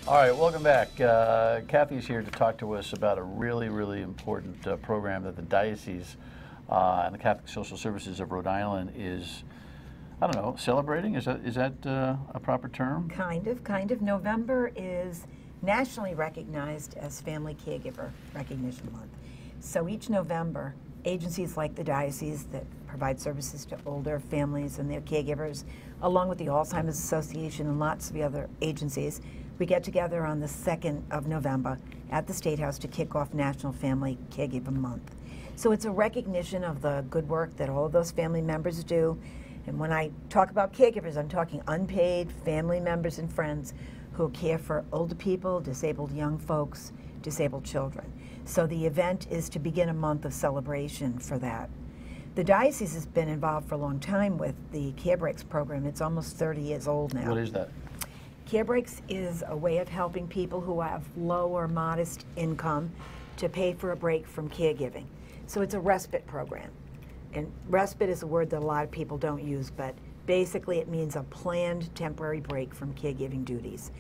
All right, welcome back. Kathy's here to talk to us about a really, really important program that the diocese and the Catholic Social Services of Rhode Island is, I don't know, celebrating? Is that a proper term? Kind of. November is nationally recognized as Family Caregiver Recognition Month. So each November, agencies like the diocese that provide services to older families and their caregivers, along with the Alzheimer's Association and lots of the other agencies, we get together on the 2nd of November at the State House to kick off National Family Caregiver Month. So it's a recognition of the good work that all of those family members do. And when I talk about caregivers, I'm talking unpaid family members and friends who care for older people, disabled young folks, disabled children. So the event is to begin a month of celebration for that. The diocese has been involved for a long time with the CareBreaks program. It's almost 30 years old now. What is that? CareBreaks is a way of helping people who have low or modest income to pay for a break from caregiving. So it's a respite program. And respite is a word that a lot of people don't use, but basically it means a planned temporary break from caregiving duties.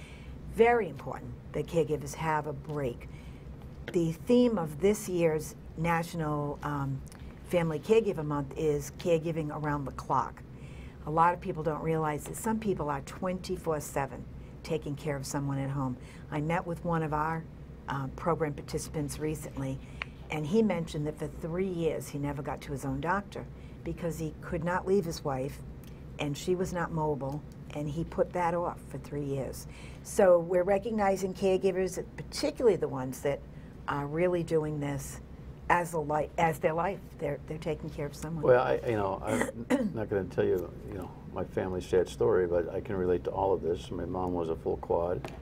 Very important that caregivers have a break. The theme of this year's National Family Caregiver Month is caregiving around the clock. A lot of people don't realize that some people are 24/7 taking care of someone at home. I met with one of our program participants recently, and he mentioned that for 3 years he never got to his own doctor because he could not leave his wife and she was not mobile, and he put that off for 3 years. So we're recognizing caregivers, particularly the ones that are really doing this as their life. They're taking care of someone. Well, I'm not going to tell you, my family's sad story, but I can relate to all of this. My mom was a full quad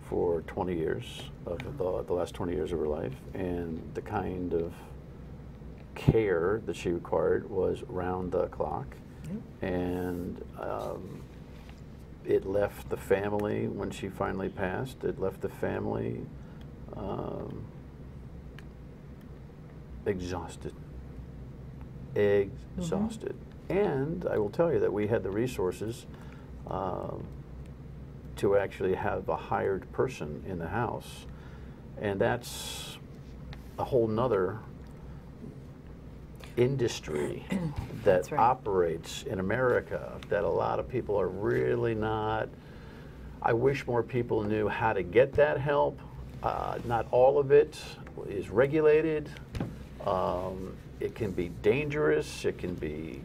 for 20 years, of the last 20 years of her life, and the kind of care that she required was round the clock. And it left the family, when she finally passed, it left the family exhausted. And I will tell you that we had the resources to actually have a hired person in the house. And that's a whole nother industry that operates in America that a lot of people are really not. I wish more people knew how to get that help. Not all of it is regulated. It can be dangerous, it can be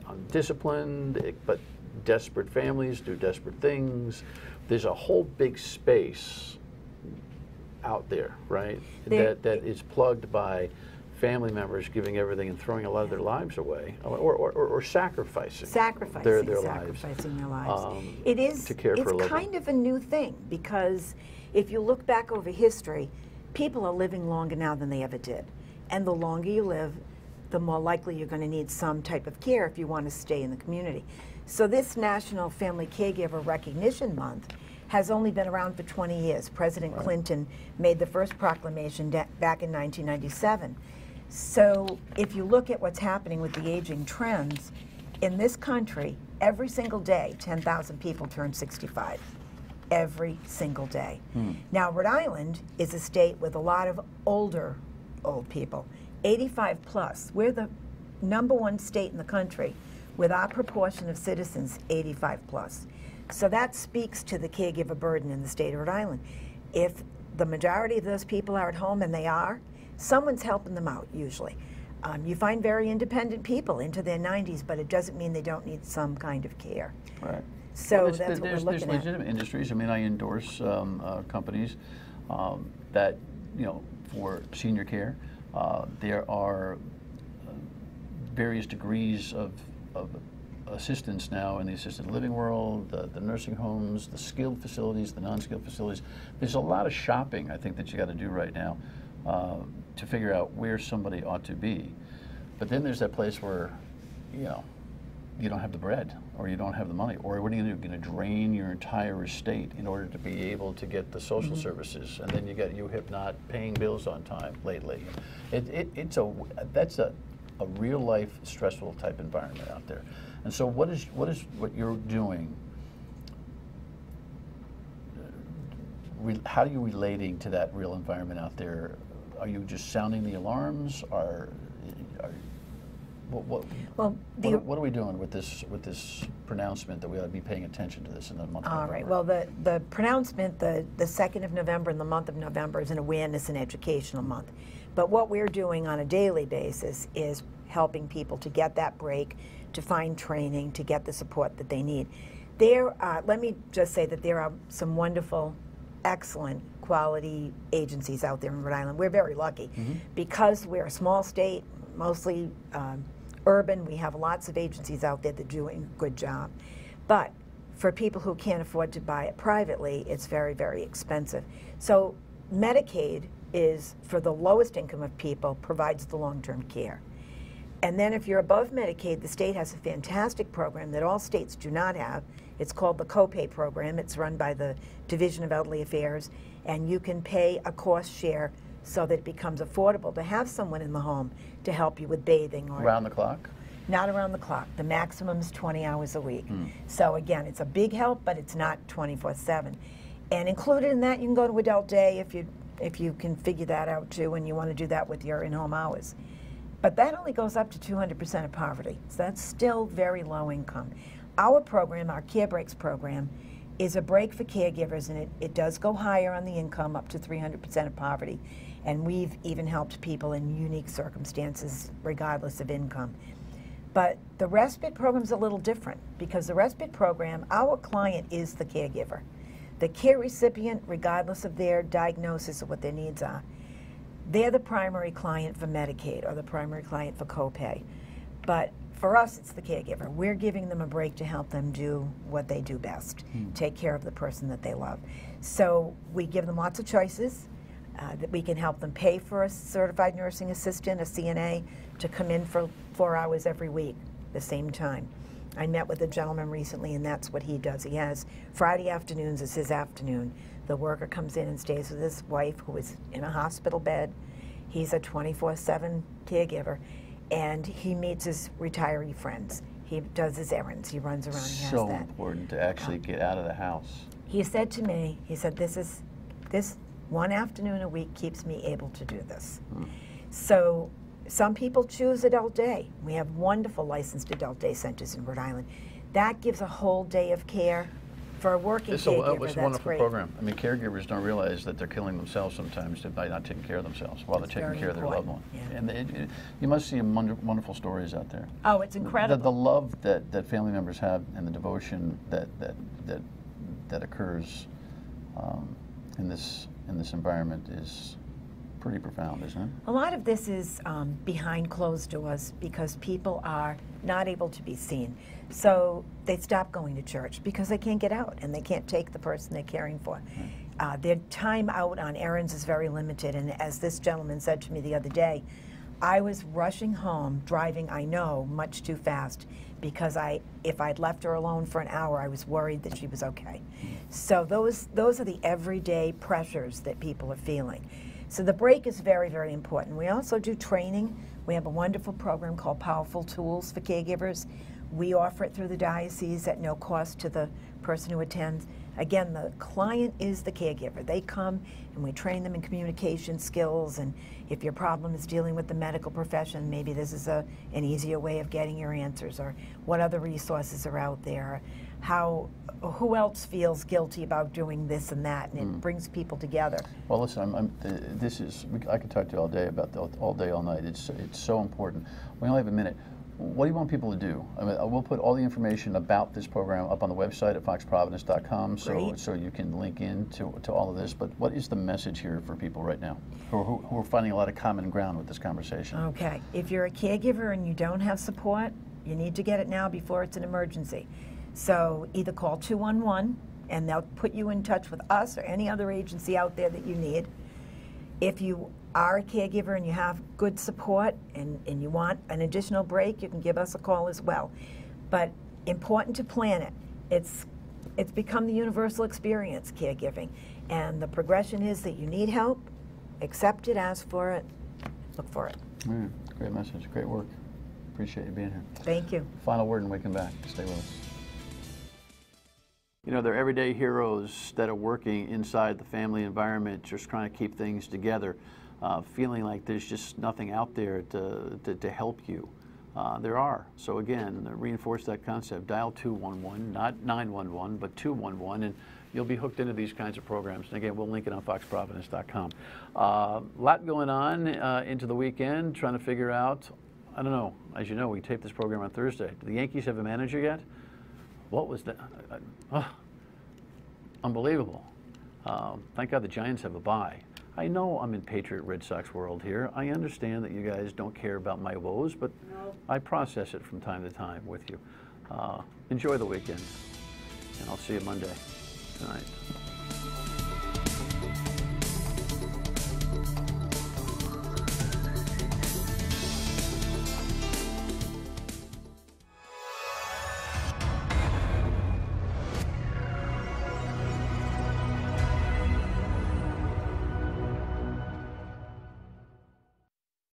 undisciplined, but desperate families do desperate things. There's a whole big space out there, right? That is plugged by family members giving everything and throwing a lot of their lives away, or sacrificing their lives. It is, to care for a it's loved kind of a new thing, because if you look back over history, people are living longer now than they ever did. And the longer you live, the more likely you're going to need some type of care if you want to stay in the community. So this National Family Caregiver Recognition Month has only been around for 20 years. President Clinton made the first proclamation back in 1997. So if you look at what's happening with the aging trends, in this country, every single day, 10,000 people turn 65. Every single day. Now, Rhode Island is a state with a lot of old people, 85 plus. We're the #1 state in the country with our proportion of citizens 85 plus. So that speaks to the caregiver burden in the state of Rhode Island. If the majority of those people are at home, and they are, someone's helping them out usually. You find very independent people into their 90s, but it doesn't mean they don't need some kind of care. Right. So well, that's what we're looking at. There's legitimate industries. I mean, I endorse companies that, for senior care. There are various degrees of assistance now in the assisted living world, the nursing homes, the skilled facilities, the non-skilled facilities. There's a lot of shopping, I think, that you got to do right now to figure out where somebody ought to be. But then there's that place where, you don't have the bread, or you don't have the money, or what are you going to do? You're going to drain your entire estate in order to be able to get the social services, and then you have not paying bills on time lately. That's a real life stressful type environment out there. And so what you're doing? how are you relating to that real environment out there? Are you just sounding the alarms? What are we doing with this pronouncement that we ought to be paying attention to this in the month of November? All right. Well, the pronouncement, the 2nd of November and the month of November is an awareness and educational month. But what we're doing on a daily basis is helping people to get that break, to find training, to get the support that they need. Let me just say that there are some wonderful, excellent quality agencies out there in Rhode Island. We're very lucky because we're a small state, mostly urban. We have lots of agencies out there that are doing a good job. But for people who can't afford to buy it privately, it's very, very expensive. So Medicaid is, for the lowest income of people, provides the long-term care. And then if you're above Medicaid, the state has a fantastic program that all states do not have. It's called the copay program. It's run by the Division of Elderly Affairs, and you can pay a cost share so that it becomes affordable to have someone in the home to help you with bathing. Or around the clock? Not around the clock. The maximum is 20 hours a week. So again, it's a big help, but it's not 24/7. And included in that, you can go to Adult Day if you can figure that out too, and you want to do that with your in-home hours. But that only goes up to 200% of poverty, so that's still very low income. Our program, our CareBreaks program, is a break for caregivers, and it does go higher on the income, up to 300% of poverty. And we've even helped people in unique circumstances, regardless of income. But the respite program's a little different, because the respite program, our client is the caregiver. The care recipient, regardless of their diagnosis or what their needs are, they're the primary client for Medicaid or the primary client for copay. But for us, it's the caregiver. We're giving them a break to help them do what they do best, take care of the person that they love. So we give them lots of choices, that we can help them pay for a certified nursing assistant, a CNA, to come in for 4 hours every week, the same time. I met with a gentleman recently, and that's what he does. He has Friday afternoons is his afternoon. The worker comes in and stays with his wife, who is in a hospital bed. He's a 24/7 caregiver, and he meets his retiree friends. He does his errands. He runs around. He has so that. Important to actually get out of the house. He said to me, he said, this one afternoon a week keeps me able to do this. So some people choose Adult Day. We have wonderful licensed Adult Day centers in Rhode Island. That gives a whole day of care for a working caregiver. It's a wonderful program. I mean, caregivers don't realize that they're killing themselves sometimes by not taking care of themselves while they're taking care of their loved one. Yeah. And you must see wonderful stories out there. Oh, it's incredible. The love that family members have and the devotion that occurs in this environment is pretty profound, isn't it? A lot of this is behind closed doors because people are not able to be seen. So they stop going to church because they can't get out and they can't take the person they're caring for. Their time out on errands is very limited, and as this gentleman said to me the other day, I was rushing home, driving, I know, much too fast, because if I'd left her alone for an hour, I was worried that she was okay. So those are the everyday pressures that people are feeling. So the break is very, very important. We also do training. We have a wonderful program called Powerful Tools for Caregivers. We offer it through the diocese at no cost to the person who attends. Again, the client is the caregiver. They come and we train them in communication skills, and if your problem is dealing with the medical profession, maybe this is an easier way of getting your answers, or what other resources are out there, who else feels guilty about doing this and that, and it brings people together. Well, listen, I could talk to you all day about all day, all night. It's so important. We only have a minute. What do you want people to do? I mean, we'll put all the information about this program up on the website at foxprovidence.com, so you can link in to all of this. But what is the message here for people right now who are finding a lot of common ground with this conversation? Okay, if you're a caregiver and you don't have support, you need to get it now before it's an emergency. So either call 211 and they'll put you in touch with us or any other agency out there that you need. If you are a caregiver and you have good support and you want an additional break, you can give us a call as well. But important to plan it. It's become the universal experience, caregiving. And the progression is that you need help, accept it, ask for it, look for it. Great message, great work. Appreciate you being here. Thank you. Final word and we come back. Stay with us. you know, they're everyday heroes that are working inside the family environment, just trying to keep things together, feeling like there's just nothing out there to help you. There are. So again, reinforce that concept. Dial 211, not 911, but 211, and you'll be hooked into these kinds of programs. And again, we'll link it on foxprovidence.com. A lot going on into the weekend, trying to figure out, I don't know, as you know, we taped this program on Thursday. Do the Yankees have a manager yet? What was that? Unbelievable. Thank God the Giants have a bye. I know I'm in Patriot Red Sox world here. I understand that you guys don't care about my woes, but I process it from time to time with you. Enjoy the weekend, and I'll see you Monday. Good night.